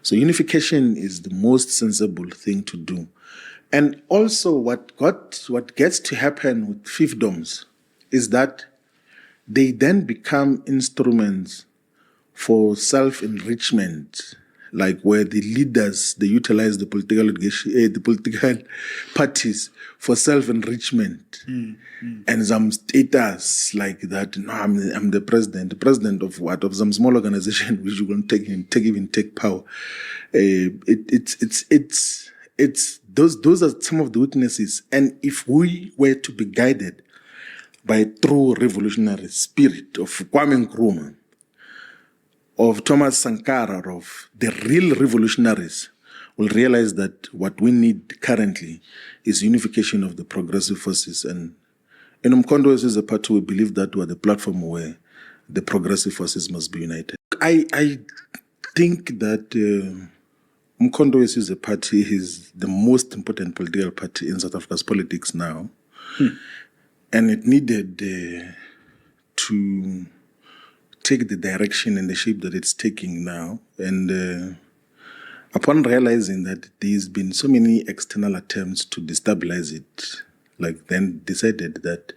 So unification is the most sensible thing to do. And also what gets to happen with fiefdoms is that they then become instruments for self-enrichment, like where the leaders, they utilize the political parties for self-enrichment and some status like that. No, I'm the president of what? Of some small organization which you won't take power. Those are some of the weaknesses. And if we were to be guided by true revolutionary spirit of Kwame Nkrumah, of Thomas Sankara, of the real revolutionaries, will realize that what we need currently is unification of the progressive forces. And in Umkhonto as a party, we believe that we're the platform where the progressive forces must be united. I think that Umkhonto as a party is the most important political party in South Africa's politics now. And it needed to take the direction and the shape that it's taking now. And upon realizing that there's been so many external attempts to destabilize it, like then decided that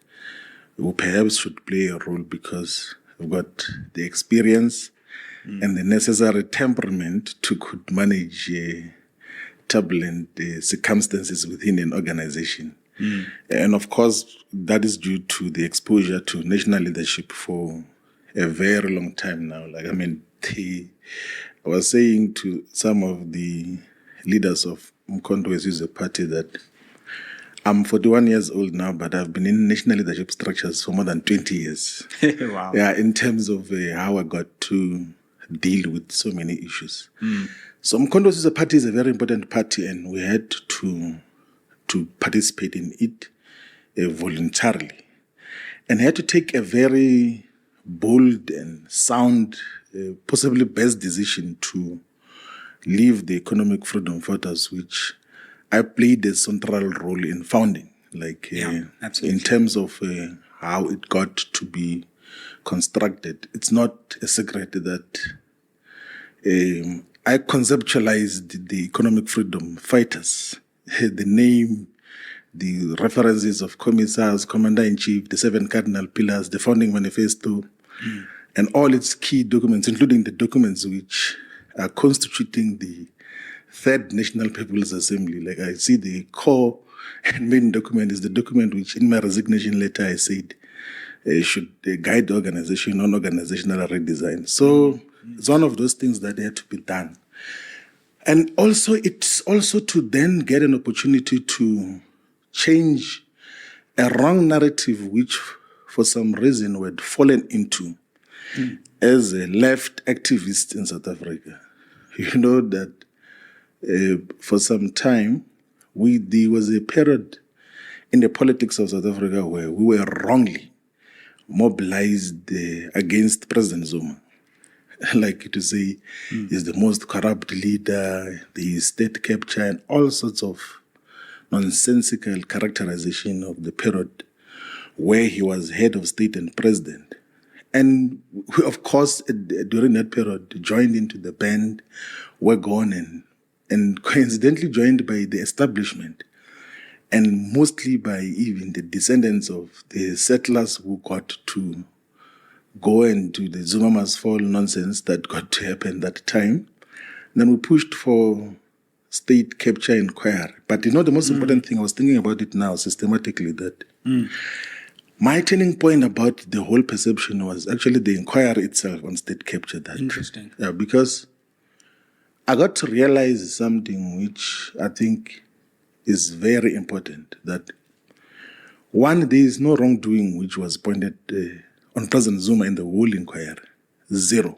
we perhaps should play a role because we've got the experience and the necessary temperament to could manage turbulent circumstances within an organization. And of course, that is due to the exposure to national leadership for a very long time now. I was saying to some of the leaders of Umkhonto as a party that I'm 41 years old now, but I've been in national leadership structures for more than 20 years. Wow. Yeah, in terms of how I got to deal with so many issues. So Umkhonto as a party is a very important party, and we had to participate in it voluntarily. And had to take a very bold and sound, possibly best decision to leave the Economic Freedom Fighters, which I played a central role in founding, in terms of how it got to be constructed. It's not a secret that I conceptualized the Economic Freedom Fighters, the name, the references of commissars, commander-in-chief, the 7 cardinal pillars, the founding manifesto, and all its key documents, including the documents which are constituting the Third National People's Assembly. Like I see the core and main document is the document which in my resignation letter I said should guide the organization on organizational redesign. So it's one of those things that had to be done. And also it's also to then get an opportunity to change a wrong narrative which for some reason we had fallen into as a left activist in South Africa. You know that for some time, there was a period in the politics of South Africa where we were wrongly mobilized against President Zuma. Like to say, he's the most corrupt leader, the state capture, and all sorts of nonsensical characterization of the period where he was head of state and president. And we, of course, during that period, joined into the band, were gone and coincidentally joined by the establishment and mostly by even the descendants of the settlers who got to go into the Zuma must fall nonsense that got to happen that time. And then we pushed for state capture inquiry. But you know, the most important thing, I was thinking about it now systematically, that my turning point about the whole perception was actually the inquiry itself on state capture. Interesting. Yeah, because I got to realize something which I think is very important, that one, there is no wrongdoing which was pointed on President Zuma in the whole inquiry. Zero.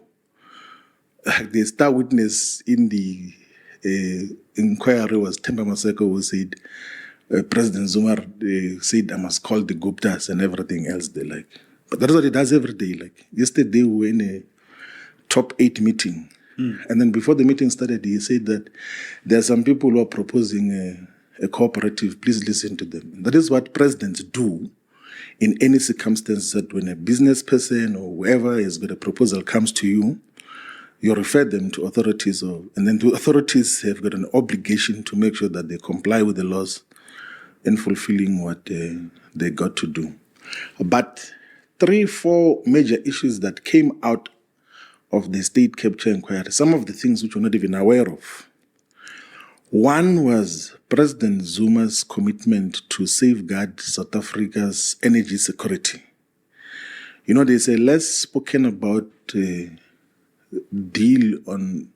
The star witness in the inquiry was Themba Maseko, who said, President Zuma said, I must call the Guptas and everything else they like. But that's what he does every day. Like yesterday, we were in a top 8 meeting. And then before the meeting started, he said that there are some people who are proposing a cooperative. Please listen to them. That is what presidents do in any circumstance, that when a business person or whoever has got a proposal comes to you, you refer them to authorities, and then the authorities have got an obligation to make sure that they comply with the laws in fulfilling what they got to do. But 3-4 major issues that came out of the state capture inquiry, some of the things which we're not even aware of. One was President Zuma's commitment to safeguard South Africa's energy security. You know, there's a less spoken about deal on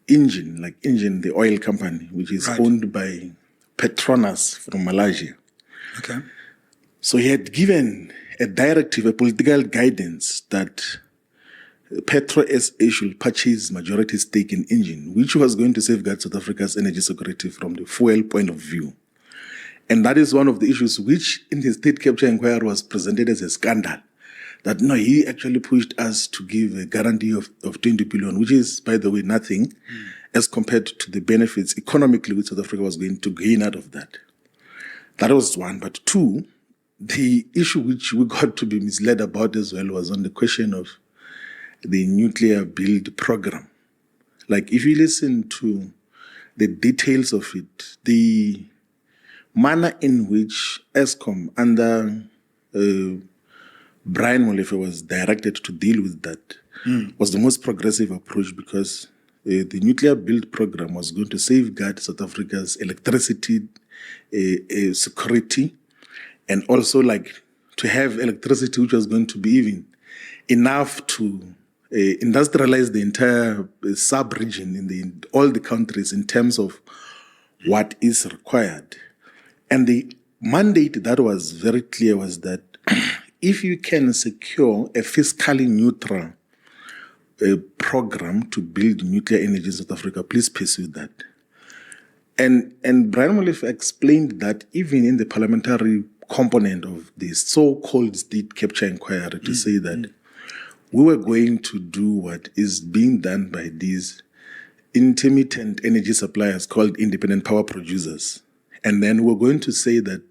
Engine, the oil company, which is owned by Petronas from Malaysia. Okay. So he had given a directive, a political guidance that Petro SA should purchase majority stake in Engine, which was going to safeguard South Africa's energy security from the fuel point of view. And that is one of the issues which in the state capture inquiry was presented as a scandal. That no, he actually pushed us to give a guarantee of 20 billion, which is, by the way, nothing as compared to the benefits economically which South Africa was going to gain out of that. That was one. But two, the issue which we got to be misled about as well was on the question of the nuclear build program. Like, if you listen to the details of it, the manner in which Eskom under Brian Molefe was directed to deal with that was the most progressive approach, because the nuclear build program was going to safeguard South Africa's electricity security, and also to have electricity which was going to be even enough to industrialize the entire sub-region in all the countries in terms of what is required. And the mandate that was very clear was that if you can secure a fiscally neutral program to build nuclear energy in South Africa, please pursue that. And Brian Molefe explained that even in the parliamentary component of the so-called state capture inquiry, to say that we were going to do what is being done by these intermittent energy suppliers called independent power producers. And then we're going to say that,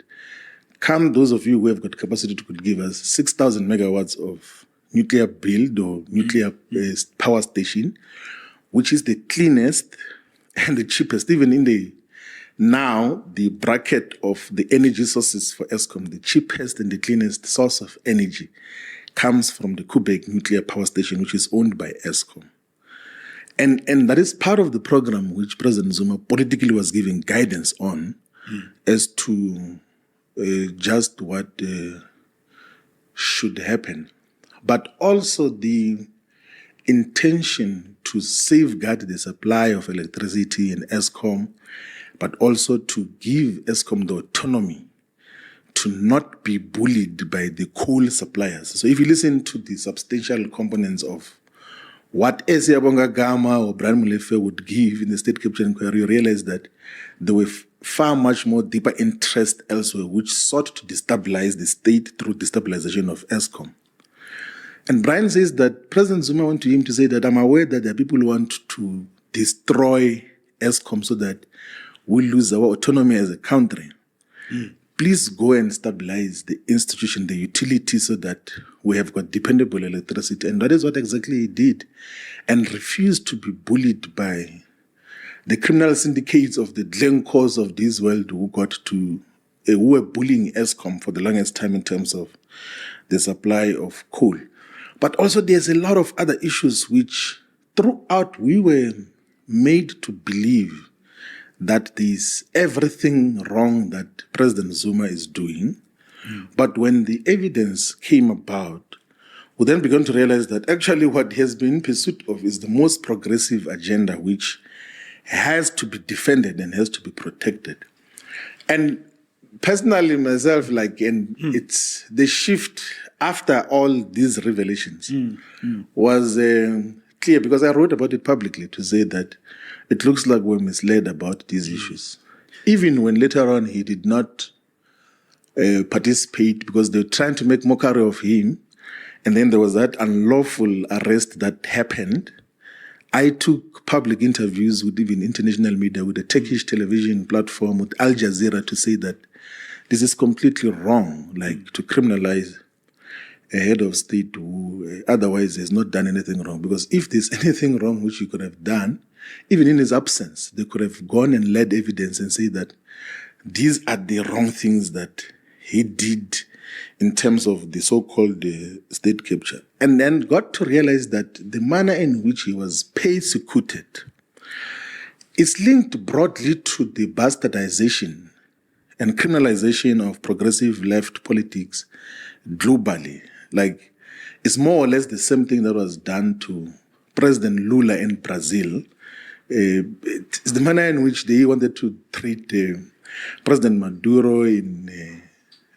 come those of you who have got capacity to could give us 6,000 megawatts of nuclear build or nuclear power station, which is the cleanest and the cheapest, even in the bracket of the energy sources for Eskom, the cheapest and the cleanest source of energy comes from the Quebec nuclear power station, which is owned by Eskom. And that is part of the program which President Zuma politically was giving guidance on as to just what should happen. But also the intention to safeguard the supply of electricity in Eskom, but also to give Eskom the autonomy to not be bullied by the coal suppliers. So if you listen to the substantial components of what Esiyabonga Gama or Brian Molefe would give in the state capture inquiry, you realize that there were far much more deeper interest elsewhere, which sought to destabilize the state through destabilization of Eskom. And Brian says that President Zuma went to him to say that, I'm aware that there are people who want to destroy Eskom so that we lose our autonomy as a country. Please go and stabilize the institution, the utility, so that we have got dependable electricity. And that is what exactly he did, and refused to be bullied by the criminal syndicates of the Glencores of this world who were bullying Eskom for the longest time in terms of the supply of coal. But also there's a lot of other issues which throughout we were made to believe that there's everything wrong that President Zuma is doing. But when the evidence came about, we then began to realize that actually what he has been in pursuit of is the most progressive agenda, which has to be defended and has to be protected. And personally, myself, it's the shift after all these revelations was clear, because I wrote about it publicly to say that it looks like we're misled about these issues. Even when later on he did not participate because they were trying to make mockery of him, and then there was that unlawful arrest that happened. I took public interviews with even international media, with a Turkish television platform, with Al Jazeera, to say that this is completely wrong, to criminalize a head of state who otherwise has not done anything wrong. Because if there's anything wrong which he could have done, even in his absence, they could have gone and led evidence and say that these are the wrong things that he did in terms of the so-called state capture. And then got to realize that the manner in which he was persecuted is linked broadly to the bastardization and criminalization of progressive left politics globally. Like, it's more or less the same thing that was done to President Lula in Brazil. It's the manner in which they wanted to treat President Maduro in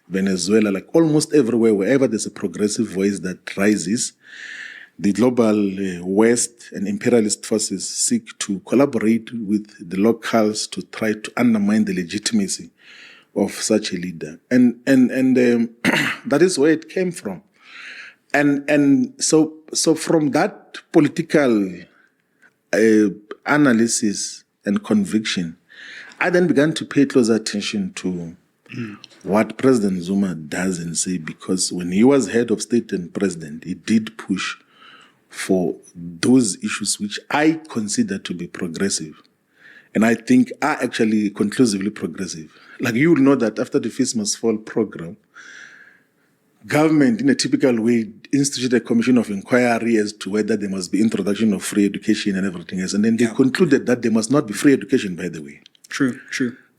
Venezuela, like almost everywhere, wherever there's a progressive voice that rises, the global West and imperialist forces seek to collaborate with the locals to try to undermine the legitimacy of such a leader. And that is where it came from. And so from that political analysis and conviction, I then began to pay close attention to what President Zuma does and say, because when he was head of state and president, he did push for those issues which I consider to be progressive, and I think are actually conclusively progressive. Like, you will know that after the Feast Must Fall program, government, in a typical way, instituted a commission of inquiry as to whether there must be introduction of free education and everything else. And then they concluded that there must not be free education, by the way. True.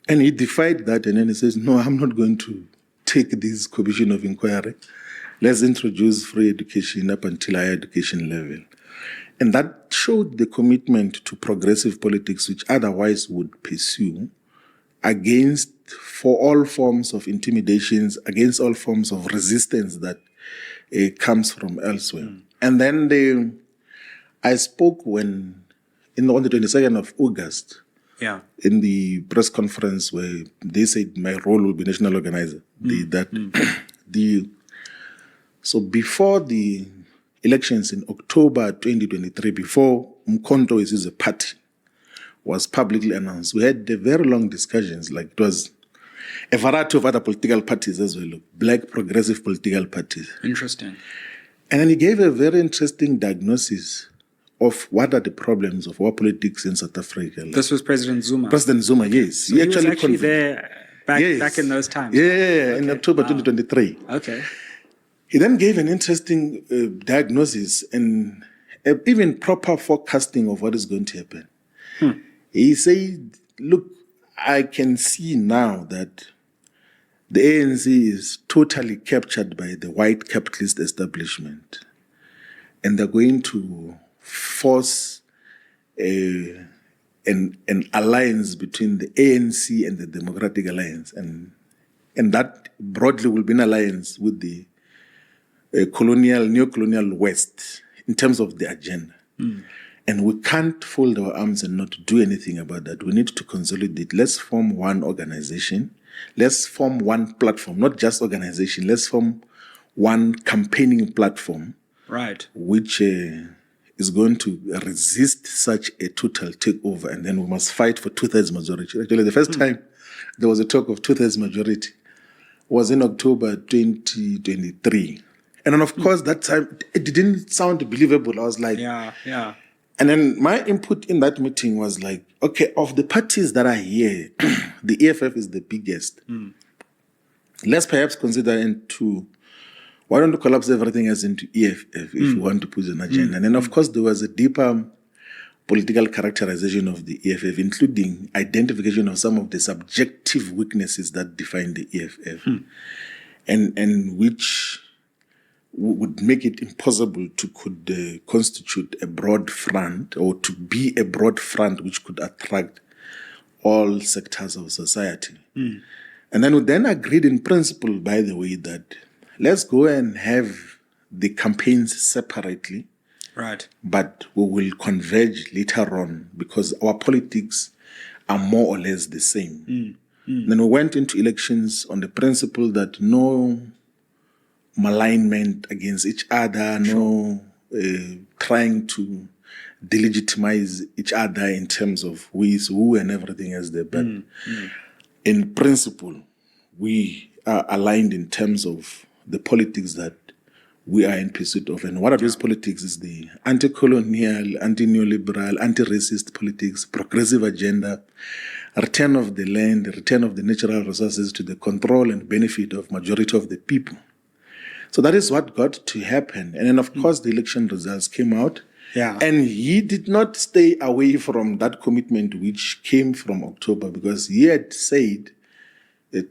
And he defied that, and then he says, no, I'm not going to take this commission of inquiry. Let's introduce free education up until higher education level. And that showed the commitment to progressive politics, which otherwise would pursue for all forms of intimidations, against all forms of resistance that comes from elsewhere. And then I spoke on the 22nd of August, in the press conference where they said my role will be national organizer. So before the elections in October 2023, before Mkhonto is a party was publicly announced, we had very long discussions. Like, it was a variety of other political parties as well, black progressive political parties. Interesting. And then he gave a very interesting diagnosis of what are the problems of our politics in South Africa. This was President Zuma? President Zuma, yes. So he was actually there back in those times? Yeah, in October 2023. Okay. He then gave an interesting diagnosis and even proper forecasting of what is going to happen. He said, look, I can see now that the ANC is totally captured by the white capitalist establishment, and they're going to force an alliance between the ANC and the Democratic Alliance, and that broadly will be an alliance with the neo-colonial West in terms of the agenda. And we can't fold our arms and not do anything about that. We need to consolidate. Let's form one organization. Let's form one platform, not just organization. Let's form one campaigning platform, right, which is going to resist such a total takeover. And then we must fight for 2/3 majority. Actually, the first time there was a talk of 2/3 majority was in October 2023. And then, of course, that time, it didn't sound believable. I was like... Yeah. And then my input in that meeting was like, okay, of the parties that are here, the EFF is the biggest. Let's perhaps consider why don't we collapse everything else into EFF if you want to put an agenda? And then, of course, there was a deeper political characterization of the EFF, including identification of some of the subjective weaknesses that define the EFF, and which would make it impossible to constitute a broad front, or to be a broad front which could attract all sectors of society. And then we then agreed in principle, by the way, that let's go and have the campaigns separately, right? But we will converge later on because our politics are more or less the same. Then we went into elections on the principle that no malignment against each other, no trying to delegitimize each other in terms of who is who and everything else there. But in principle, we are aligned in terms of the politics that we are in pursuit of. And what are those politics? Is the anti-colonial, anti-neoliberal, anti-racist politics, progressive agenda, return of the land, return of the natural resources to the control and benefit of majority of the people. So that is what got to happen. And then, of course, the election results came out. Yeah. And he did not stay away from that commitment which came from October, because he had said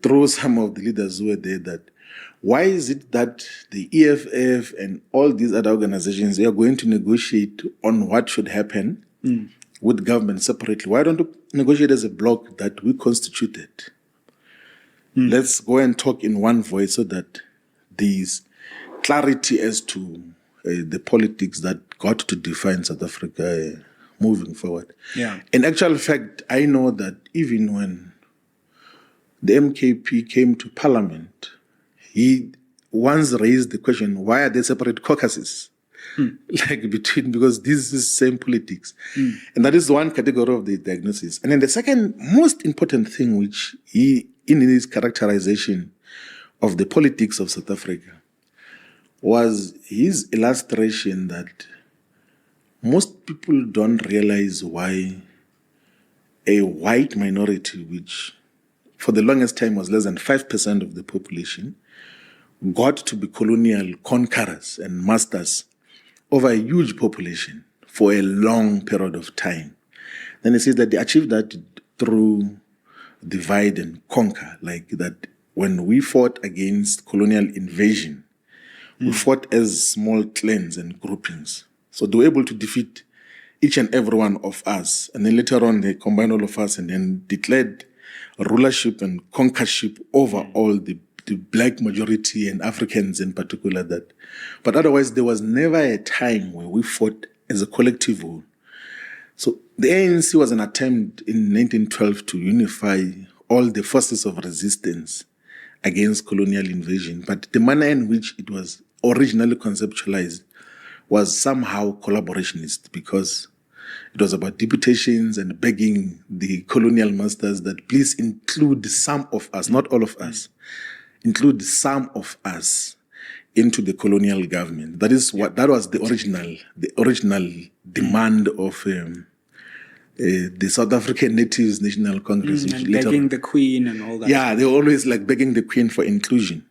through some of the leaders who were there that why is it that the EFF and all these other organizations, they are going to negotiate on what should happen with government separately? Why don't you negotiate as a bloc that we constituted? Let's go and talk in one voice so that there's clarity as to the politics that got to define South Africa moving forward. Yeah. In actual fact, I know that even when the MKP came to parliament, he once raised the question, why are there separate caucuses? Because this is same politics. And that is one category of the diagnosis. And then the second most important thing, which he, in his characterization of the politics of South Africa, was his illustration that most people don't realize why a white minority, which for the longest time was less than 5% of the population, got to be colonial conquerors and masters over a huge population for a long period of time. Then he says that they achieved that through divide and conquer, like that when we fought against colonial invasion, we fought as small clans and groupings. So they were able to defeat each and every one of us. And then later on, they combined all of us and then declared rulership and conquership over all the black majority and Africans in particular. But otherwise, there was never a time where we fought as a collective whole. So the ANC was an attempt in 1912 to unify all the forces of resistance against colonial invasion. But the manner in which it was originally conceptualized was somehow collaborationist, because it was about deputations and begging the colonial masters that please include some of us, not all of us, include some of us into the colonial government. That was the original demand of the South African Natives National Congress. And begging the Queen and all that. Yeah, they were always like begging the Queen for inclusion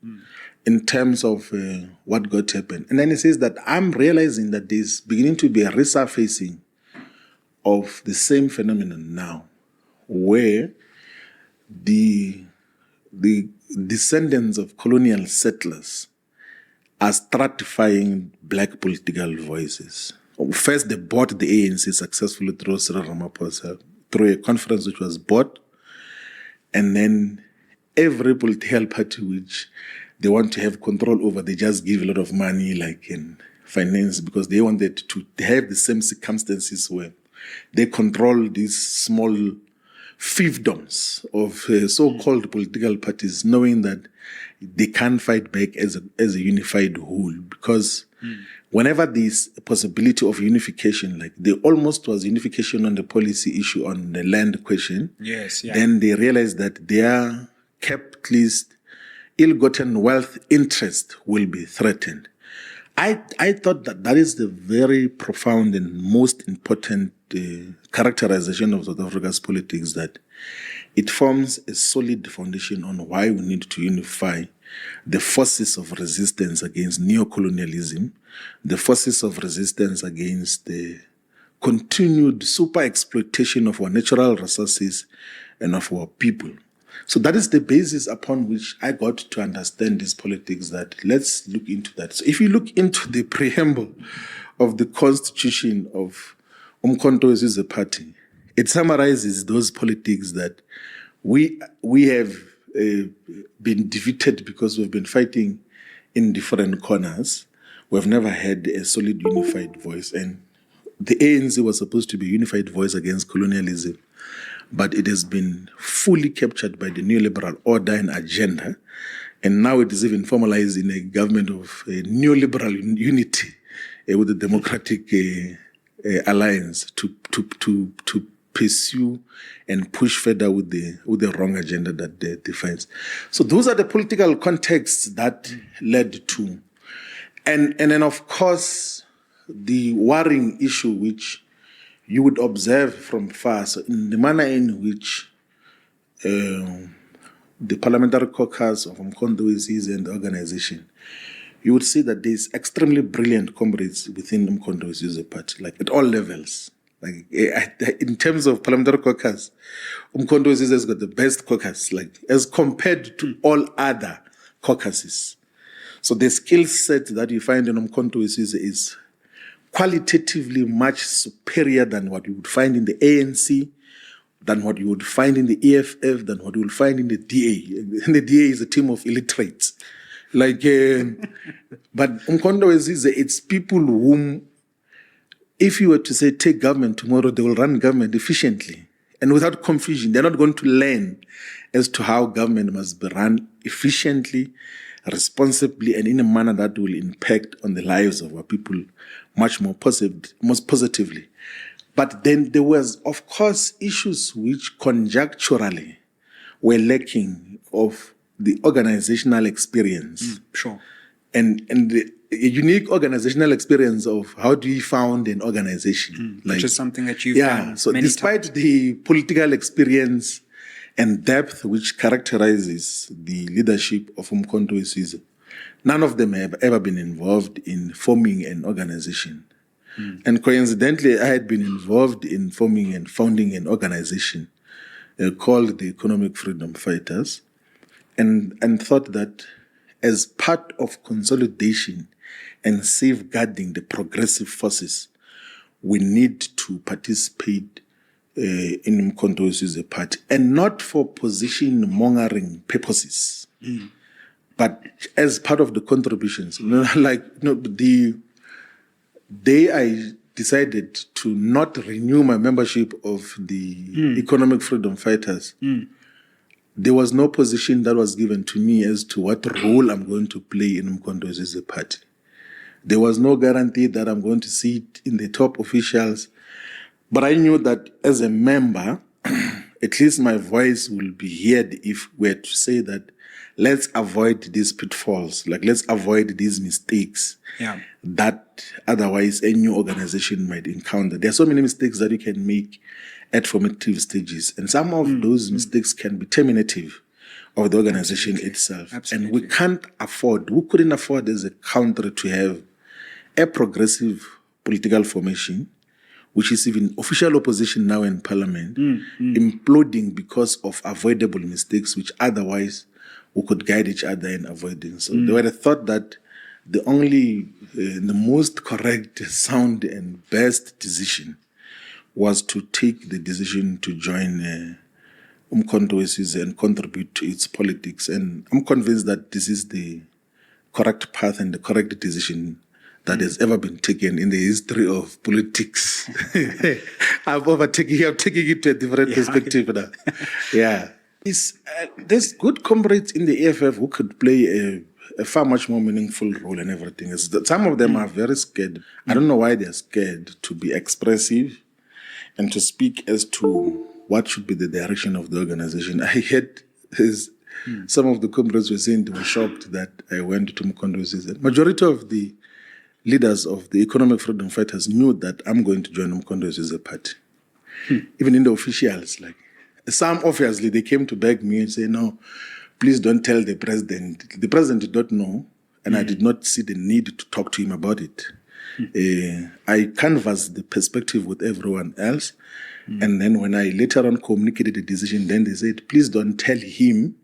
in terms of what got to happen. And then he says that I'm realizing that there's beginning to be a resurfacing of the same phenomenon now, where the descendants of colonial settlers are stratifying black political voices. First, they bought the ANC successfully through Cyril Ramaphosa, through a conference which was bought, and then every political party which they want to have control over, they just give a lot of money, like in finance, because they wanted to have the same circumstances where they control these small fiefdoms of so-called political parties, knowing that they can't fight back as a unified whole. Because whenever there's a possibility of unification, like there almost was unification on the policy issue on the land question, then they realized that their capitalist, ill-gotten wealth interest will be threatened. I thought that is the very profound and most important characterization of South Africa's politics, that it forms a solid foundation on why we need to unify the forces of resistance against neocolonialism, the forces of resistance against the continued super exploitation of our natural resources and of our people. So that is the basis upon which I got to understand this politics, that let's look into that. So if you look into the preamble of the constitution of Umkhonto weSizwe Party, it summarizes those politics that we have been defeated because we've been fighting in different corners. We've never had a solid unified voice. And the ANC was supposed to be a unified voice against colonialism, but it has been fully captured by the neoliberal order and agenda. And now it is even formalized in a government of neoliberal unity with the Democratic Alliance to pursue and push further with the wrong agenda that defines. So those are the political contexts that led to And then, of course, the worrying issue which you would observe from far, so in the manner in which the parliamentary caucus of Umkhonto weSizwe and the organization, you would see that there's extremely brilliant comrades within Umkhonto weSizwe party, like at all levels. Like in terms of parliamentary caucus, Umkhonto weSizwe has got the best caucus, like as compared to all other caucuses. So the skill set that you find in Umkhonto weSizwe is qualitatively much superior than what you would find in the ANC, than what you would find in the EFF, than what you would find in the DA. And the DA is a team of illiterates. Like, but Umkhonto weSizwe, it's people whom, if you were to say take government tomorrow, they will run government efficiently and without confusion. They're not going to learn as to how government must be run efficiently, responsibly, and in a manner that will impact on the lives of our people much more most positively. But then there was, of course, issues which conjuncturally were lacking of the organizational experience. Sure. And the unique organizational experience of how do you found an organization. Which is something that you've done so many despite times. the political experience and depth which characterizes the leadership of Umkhonto weSizwe, none of them have ever been involved in forming an organization. And coincidentally, I had been involved in forming and founding an organization called the Economic Freedom Fighters, and thought that as part of consolidation and safeguarding the progressive forces, we need to participate in Umkhonto weSizwe party, and not for position mongering purposes, but as part of the contributions. The day I decided to not renew my membership of the Economic Freedom Fighters, there was no position that was given to me as to what role I'm going to play in Umkhonto weSizwe party. There was no guarantee that I'm going to sit in the top officials, but I knew that as a member, at least my voice will be heard if we're to say that let's avoid these pitfalls, like let's avoid these mistakes that otherwise a new organization might encounter. There are so many mistakes that you can make at formative stages, and some of those mistakes can be terminative of the organization itself. Absolutely. And we couldn't afford as a country to have a progressive political formation, which is even official opposition now in parliament, imploding because of avoidable mistakes which otherwise we could guide each other in avoiding. So there were a thought that the most correct, sound, and best decision was to take the decision to join Umkhonto weSizwe and contribute to its politics. And I'm convinced that this is the correct path and the correct decision that has ever been taken in the history of politics. I'm taking it to a different perspective now. Yeah. There's good comrades in the EFF who could play a far much more meaningful role in everything. Some of them are very scared. I don't know why they're scared to be expressive and to speak as to what should be the direction of the organization. I heard some of the comrades were saying they were shocked that I went to Umkhonto weSizwe. Majority of the leaders of the Economic Freedom Fighters knew that I'm going to join Umkhonto weSizwe party. Even in the officials, like some obviously they came to beg me and say, no, please don't tell the president. The president did not know, and I did not see the need to talk to him about it. I canvassed the perspective with everyone else. And then when I later on communicated the decision, then they said, please don't tell him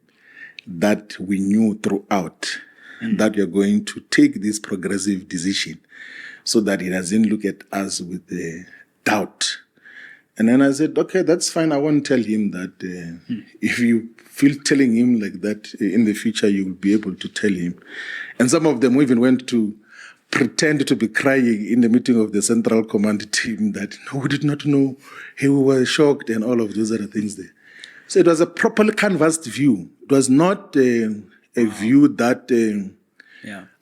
that we knew throughout that you're going to take this progressive decision so that he doesn't look at us with doubt. And then I said, okay, that's fine. I won't tell him that. If you feel telling him like that in the future, you will be able to tell him. And some of them even went to pretend to be crying in the meeting of the Central Command team that, no, we did not know. We were shocked and all of those other things there. So it was a properly canvassed view. It was not a view that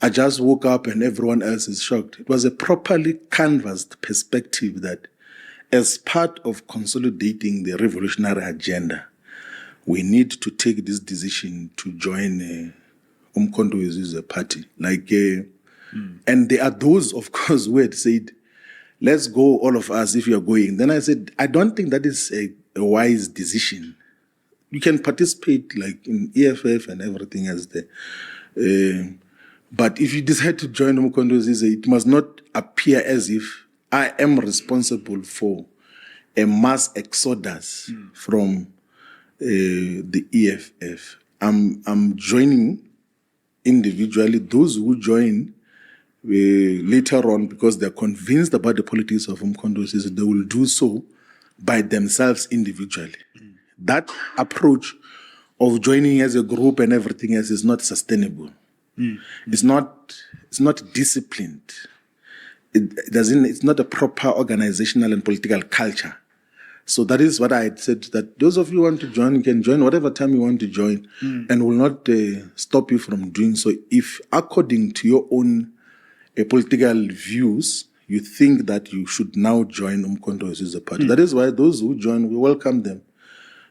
I just woke up and everyone else is shocked. It was a properly canvassed perspective that as part of consolidating the revolutionary agenda, we need to take this decision to join Umkhonto weSizwe party. Like And there are those, of course, who had said, let's go, all of us, if you're going. Then I said, I don't think that is a wise decision. You can participate like in EFF and everything else there. But if you decide to join Umkhonto Wesizwe, it must not appear as if I am responsible for a mass exodus from the EFF. I'm joining individually. Those who join later on because they're convinced about the politics of Umkhonto Wesizwe, they will do so by themselves individually. That approach of joining as a group and everything else is not sustainable. It's not disciplined. It's not a proper organizational and political culture. So that is what I had said, that those of you who want to join, you can join whatever time you want to join and will not stop you from doing so. If according to your own political views, you think that you should now join Umkhonto Wesizwe party. That is why those who join, we welcome them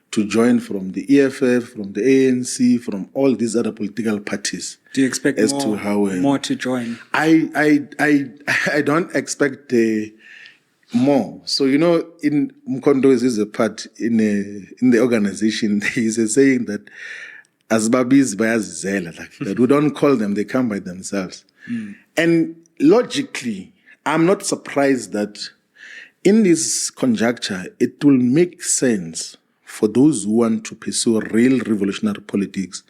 to join from the EFF, from the ANC, from all these other political parties. Do you expect more to join? I don't expect more. So, in Umkhonto Wesizwe part, in the organization, there is a saying that Asbabis bayazizela, like that. We don't call them, they come by themselves. And logically, I'm not surprised that in this conjuncture, it will make sense for those who want to pursue real revolutionary politics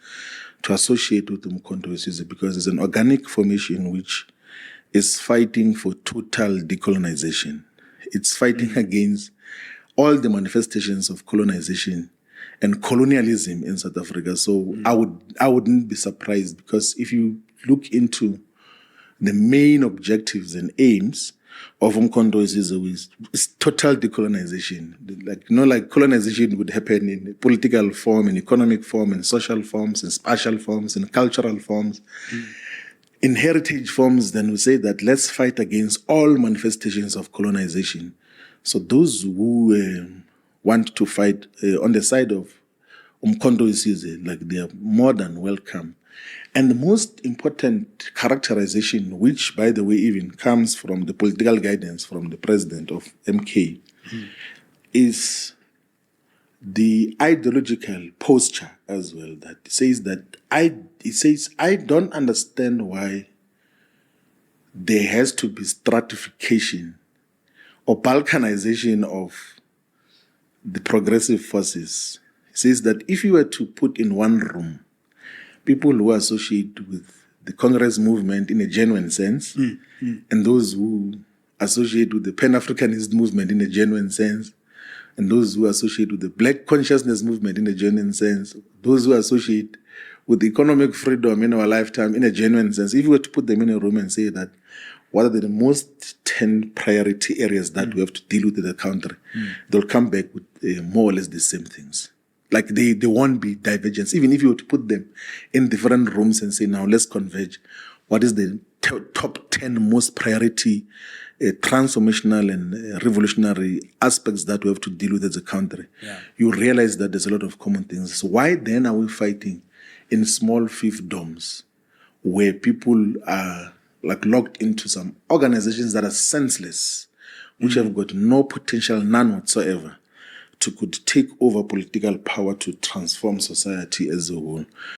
to associate with Umkhonto Wesizwe, because it's an organic formation which is fighting for total decolonization. It's fighting against all the manifestations of colonization and colonialism in South Africa. So I wouldn't be surprised, because if you look into the main objectives and aims of Umkhonto Wesizwe is total decolonization. Like colonization would happen in political form, in economic form, in social forms, in spatial forms, in cultural forms. In heritage forms, then we say that let's fight against all manifestations of colonization. So those who want to fight on the side of Umkhonto Wesizwe, like, they are more than welcome. And the most important characterization, which, by the way, even comes from the political guidance from the president of MK, is the ideological posture as well. That says I don't understand why there has to be stratification or balkanization of the progressive forces. It says that if you were to put in one room people who associate with the Congress movement in a genuine sense, and those who associate with the Pan-Africanist movement in a genuine sense, and those who associate with the Black consciousness movement in a genuine sense, those who associate with economic freedom in our lifetime in a genuine sense, if you were to put them in a room and say that, what are the most 10 priority areas that we have to deal with in the country, they'll come back with more or less the same things. Like, they won't be divergence. Even if you were to put them in different rooms and say, now let's converge, what is the top 10 most priority transformational and revolutionary aspects that we have to deal with as a country? You realize that there's a lot of common things. So why then are we fighting in small fiefdoms where people are like locked into some organizations that are senseless, which have got no potential, none whatsoever, to could take over political power to transform society as a whole?